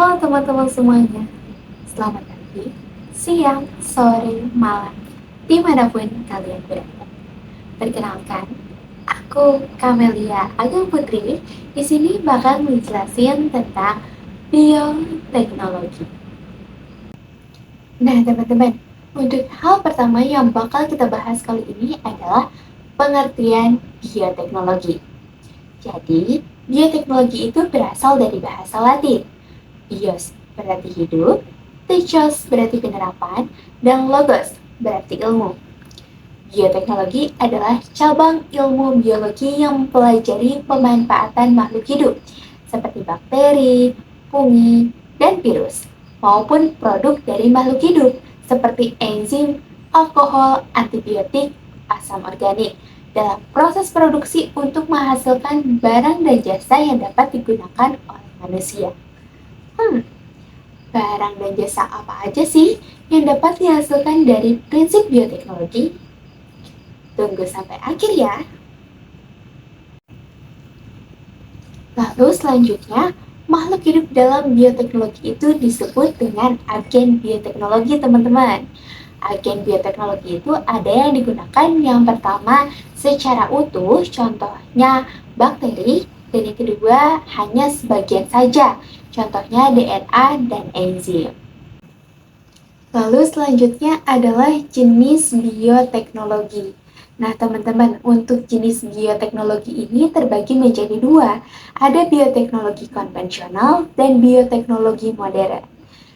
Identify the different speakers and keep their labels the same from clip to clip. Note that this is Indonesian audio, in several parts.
Speaker 1: Halo teman-teman semuanya, selamat pagi, siang, sore, malam, dimanapun kalian berada. Perkenalkan, aku Kamelia Agung Putri, di sini bakal ngejelasin tentang bioteknologi. Nah teman-teman, untuk hal pertama yang bakal kita bahas kali ini adalah pengertian bioteknologi. Jadi, bioteknologi itu berasal dari bahasa Latin. Bios berarti hidup, techos berarti penerapan, dan logos berarti ilmu. Bioteknologi adalah cabang ilmu biologi yang mempelajari pemanfaatan makhluk hidup, seperti bakteri, fungi, dan virus, maupun produk dari makhluk hidup, seperti enzim, alkohol, antibiotik, asam organik, dalam proses produksi untuk menghasilkan barang dan jasa yang dapat digunakan oleh manusia. Hmm, Barang dan jasa apa aja sih yang dapat dihasilkan dari prinsip bioteknologi? Tunggu sampai akhir ya. Lalu selanjutnya, makhluk hidup dalam bioteknologi itu disebut dengan agen bioteknologi, teman-teman. Agen bioteknologi itu ada yang digunakan yang pertama secara utuh, contohnya bakteri, dan yang kedua hanya sebagian saja, contohnya DNA dan enzim. Lalu selanjutnya adalah jenis bioteknologi. Nah, teman-teman, untuk jenis bioteknologi ini terbagi menjadi dua. Ada bioteknologi konvensional dan bioteknologi modern.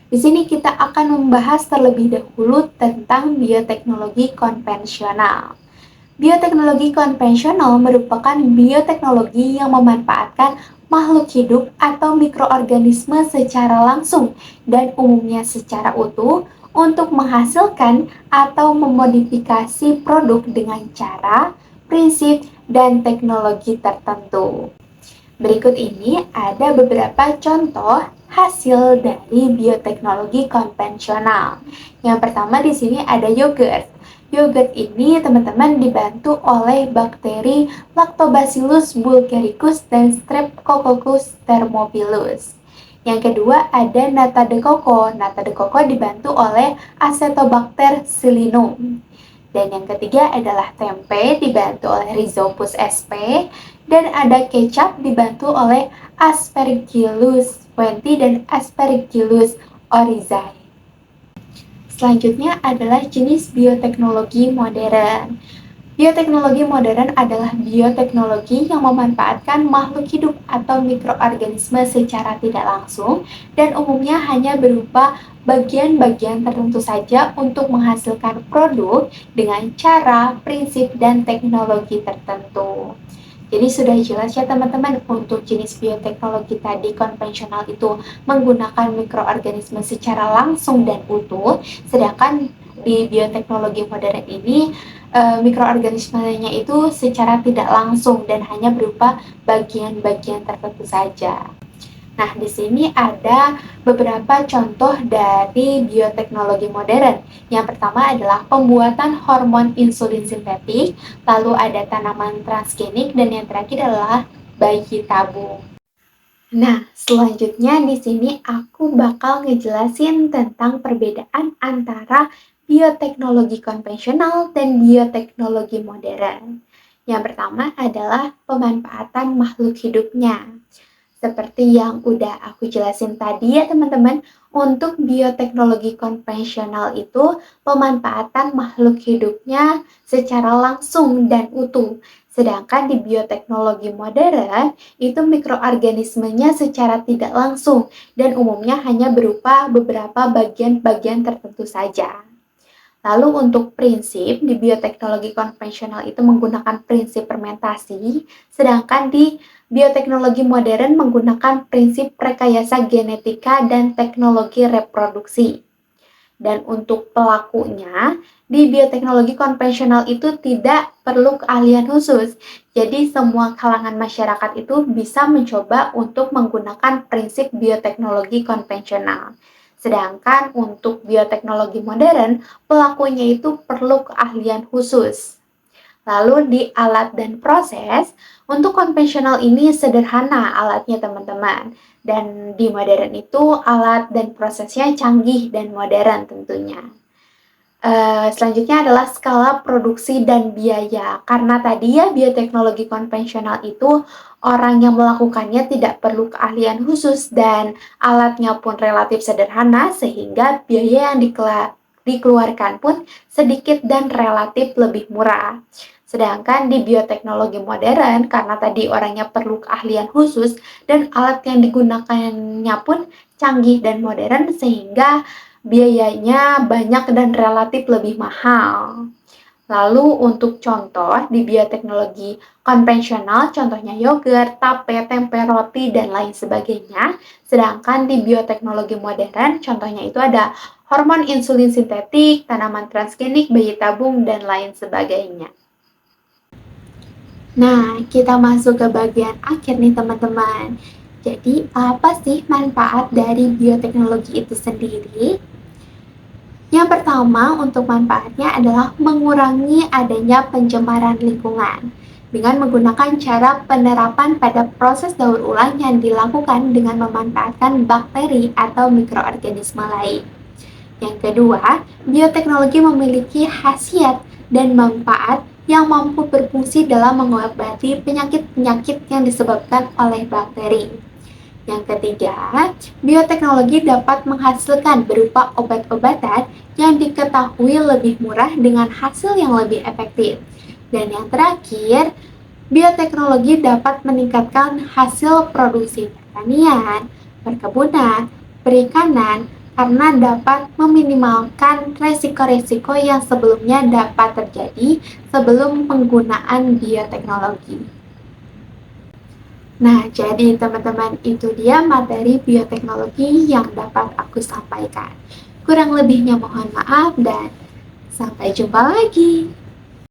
Speaker 1: Di sini kita akan membahas terlebih dahulu tentang bioteknologi konvensional. Bioteknologi konvensional merupakan bioteknologi yang memanfaatkan makhluk hidup atau mikroorganisme secara langsung dan umumnya secara utuh untuk menghasilkan atau memodifikasi produk dengan cara, prinsip, dan teknologi tertentu. Berikut ini ada beberapa contoh hasil dari bioteknologi konvensional. Yang pertama di sini ada yogurt. Yogurt ini teman-teman dibantu oleh bakteri Lactobacillus bulgaricus dan Streptococcus thermophilus. Yang kedua ada nata de coco. Nata de coco dibantu oleh Acetobacter pseudomonas. Dan yang ketiga adalah tempe dibantu oleh Rhizopus sp, dan ada kecap dibantu oleh Aspergillus fuenti dan Aspergillus oryzae. Selanjutnya adalah jenis bioteknologi modern. Bioteknologi modern adalah bioteknologi yang memanfaatkan makhluk hidup atau mikroorganisme secara tidak langsung dan umumnya hanya berupa bagian-bagian tertentu saja untuk menghasilkan produk dengan cara, prinsip, dan teknologi tertentu. Jadi sudah jelas ya teman-teman, untuk jenis bioteknologi tadi konvensional itu menggunakan mikroorganisme secara langsung dan utuh, sedangkan di bioteknologi modern ini mikroorganismenya itu secara tidak langsung dan hanya berupa bagian-bagian tertentu saja. Nah, di sini ada beberapa contoh dari bioteknologi modern. Yang pertama adalah pembuatan hormon insulin sintetik, lalu ada tanaman transgenik, dan yang terakhir adalah bayi tabung. Nah, selanjutnya di sini aku bakal ngejelasin tentang perbedaan antara bioteknologi konvensional dan bioteknologi modern. Yang pertama adalah pemanfaatan makhluk hidupnya. Seperti yang udah aku jelasin tadi ya teman-teman, untuk bioteknologi konvensional itu pemanfaatan makhluk hidupnya secara langsung dan utuh. Sedangkan di bioteknologi modern, itu mikroorganismenya secara tidak langsung dan umumnya hanya berupa beberapa bagian-bagian tertentu saja. Lalu untuk prinsip, di bioteknologi konvensional itu menggunakan prinsip fermentasi, sedangkan di bioteknologi modern menggunakan prinsip rekayasa genetika dan teknologi reproduksi. Dan untuk pelakunya, di bioteknologi konvensional itu tidak perlu keahlian khusus. Jadi semua kalangan masyarakat itu bisa mencoba untuk menggunakan prinsip bioteknologi konvensional. Sedangkan untuk bioteknologi modern, pelakunya itu perlu keahlian khusus. Lalu di alat dan proses, untuk konvensional ini sederhana alatnya teman-teman. Dan di modern itu alat dan prosesnya canggih dan modern tentunya. Selanjutnya adalah skala produksi dan biaya. Karena tadi ya bioteknologi konvensional itu orang yang melakukannya tidak perlu keahlian khusus dan alatnya pun relatif sederhana sehingga biaya yang dikeluarkan pun sedikit dan relatif lebih murah. Sedangkan di bioteknologi modern, karena tadi orangnya perlu keahlian khusus dan alat yang digunakannya pun canggih dan modern sehingga biayanya banyak dan relatif lebih mahal. Lalu untuk contoh di bioteknologi konvensional, contohnya yogurt, tape, tempe, roti, dan lain sebagainya. Sedangkan di bioteknologi modern, contohnya itu ada hormon insulin sintetik, tanaman transgenik, bayi tabung, dan lain sebagainya. Nah, kita masuk ke bagian akhir nih teman-teman. Jadi, apa sih manfaat dari bioteknologi itu sendiri? Yang pertama, untuk manfaatnya adalah mengurangi adanya pencemaran lingkungan dengan menggunakan cara penerapan pada proses daur ulang yang dilakukan dengan memanfaatkan bakteri atau mikroorganisme lain. Yang kedua, bioteknologi memiliki khasiat dan manfaat yang mampu berfungsi dalam mengobati penyakit-penyakit yang disebabkan oleh bakteri. Yang ketiga, bioteknologi dapat menghasilkan berupa obat-obatan yang diketahui lebih murah dengan hasil yang lebih efektif. Dan yang terakhir, bioteknologi dapat meningkatkan hasil produksi pertanian, perkebunan, perikanan, karena dapat meminimalkan resiko-resiko yang sebelumnya dapat terjadi sebelum penggunaan bioteknologi. Nah, jadi teman-teman itu dia materi bioteknologi yang dapat aku sampaikan. Kurang lebihnya mohon maaf dan sampai jumpa lagi.